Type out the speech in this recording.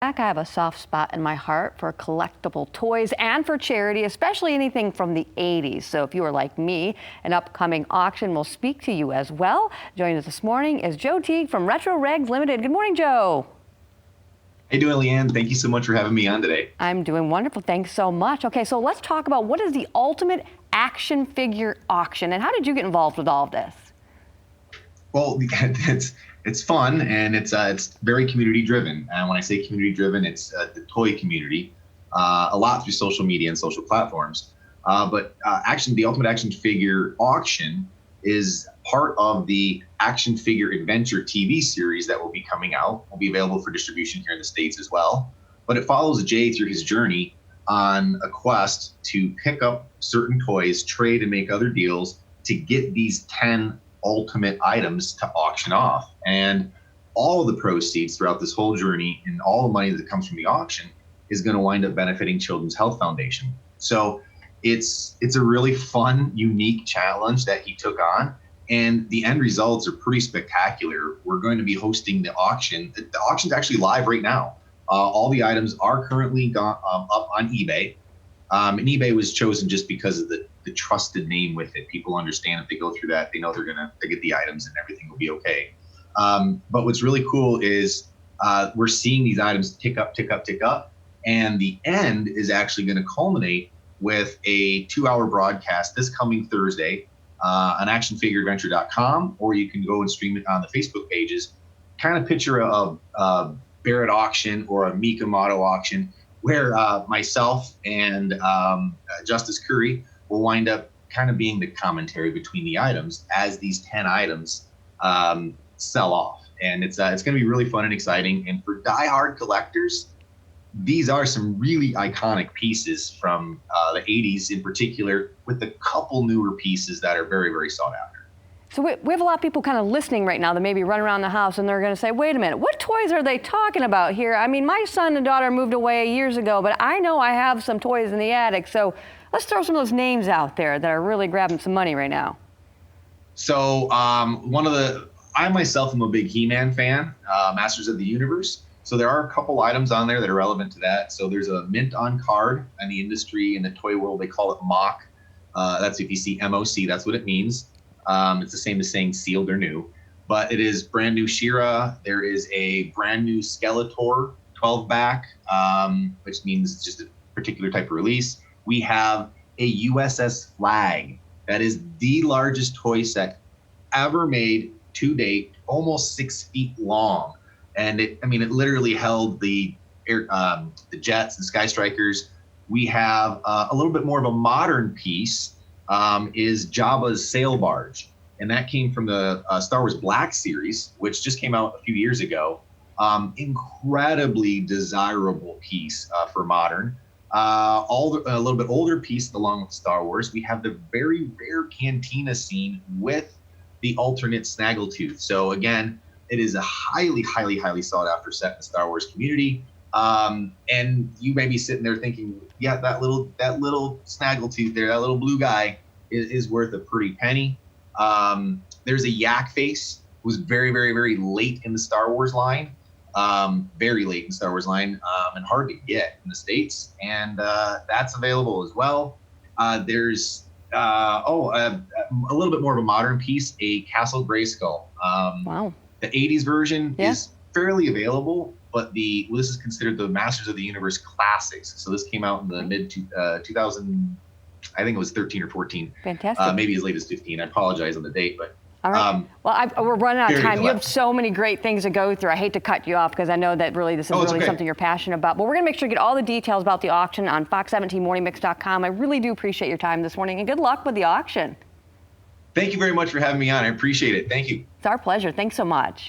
back, I have a soft spot in my heart for collectible toys and for charity, especially anything from the 80s. So if you are like me, an upcoming auction will speak to you as well. Joining us this morning is Joe Teague from Retro Regs Limited. Good morning, Joe. How you doing, Leanne? Thank you so much for having me on today. I'm doing wonderful. Thanks so much. Okay, so let's talk about what is the ultimate action figure auction and how did you get involved with all of this? Well, it's fun and it's very community driven. And when I say community driven, it's the toy community, a lot through social media and social platforms. But the ultimate action figure auction is part of the Action Figure Adventure TV series that will be coming out. Will be available for distribution here in the States as well. But it follows Jay through his journey on a quest to pick up certain toys, trade and make other deals to get these 10 ultimate items to auction off. And all of the proceeds throughout this whole journey and all the money that comes from the auction is going to wind up benefiting Children's Health Foundation. So it's a really fun, unique challenge that he took on. And the end results are pretty spectacular. We're going to be hosting the auction. The auction's actually live right now. All the items are currently up on eBay. And eBay was chosen just because of the trusted name with it. People understand if they go through that, they know they get the items and everything will be okay. But what's really cool is we're seeing these items tick up. And the end is actually going to culminate with a 2-hour broadcast this coming Thursday on actionfigureadventure.com, or you can go and stream it on the Facebook pages. Kind of picture a Barrett auction or a Mika Motto auction where myself and Justice Curry will wind up kind of being the commentary between the items as these 10 items sell off. And it's going to be really fun and exciting. And for diehard collectors, these are some really iconic pieces from the 80s in particular, with a couple newer pieces that are very, very sought after. So we have a lot of people kind of listening right now that maybe run around the house and they're going to say, wait a minute, what toys are they talking about here? I mean, my son and daughter moved away years ago, but I know I have some toys in the attic. So let's throw some of those names out there that are really grabbing some money right now. So I myself am a big He-Man fan, Masters of the Universe. So there are a couple items on there that are relevant to that. So there's a mint on card in the industry, in the toy world, they call it MOC. That's if you see MOC, that's what it means. It's the same as saying sealed or new, but it is brand new She-Ra. There is a brand new Skeletor 12-back, which means it's just a particular type of release. We have a USS Flag. That is the largest toy set ever made to date, almost 6 feet long. And it literally held the jets and Sky Strikers. We have a little bit more of a modern piece, is Jabba's sail barge. And that came from the Star Wars Black series, which just came out a few years ago. Incredibly desirable piece for modern. A little bit older piece along with Star Wars. We have the very rare Cantina scene with the alternate Snaggletooth. So again, it is a highly, highly, highly sought after set in the Star Wars community. And you may be sitting there thinking, yeah, that little Snaggletooth there, that little blue guy is worth a pretty penny. There's a Yak Face, who's very, very, very late in the Star Wars line, very late in the Star Wars line, and hard to get in the States. And that's available as well. There's a little bit more of a modern piece, a Castle Grayskull. Wow. The 80s version is fairly available, but this is considered the Masters of the Universe Classics. So this came out in the mid 2000, I think it was 13 or 14. Fantastic. Maybe as late as 15. I apologize on the date, but. All right. We're running out of time. You have so many great things to go through. I hate to cut you off because I know that really this is really something you're passionate about. But we're going to make sure to get all the details about the auction on fox17morningmix.com. I really do appreciate your time this morning, and good luck with the auction. Thank you very much for having me on. I appreciate it. Thank you. It's our pleasure. Thanks so much.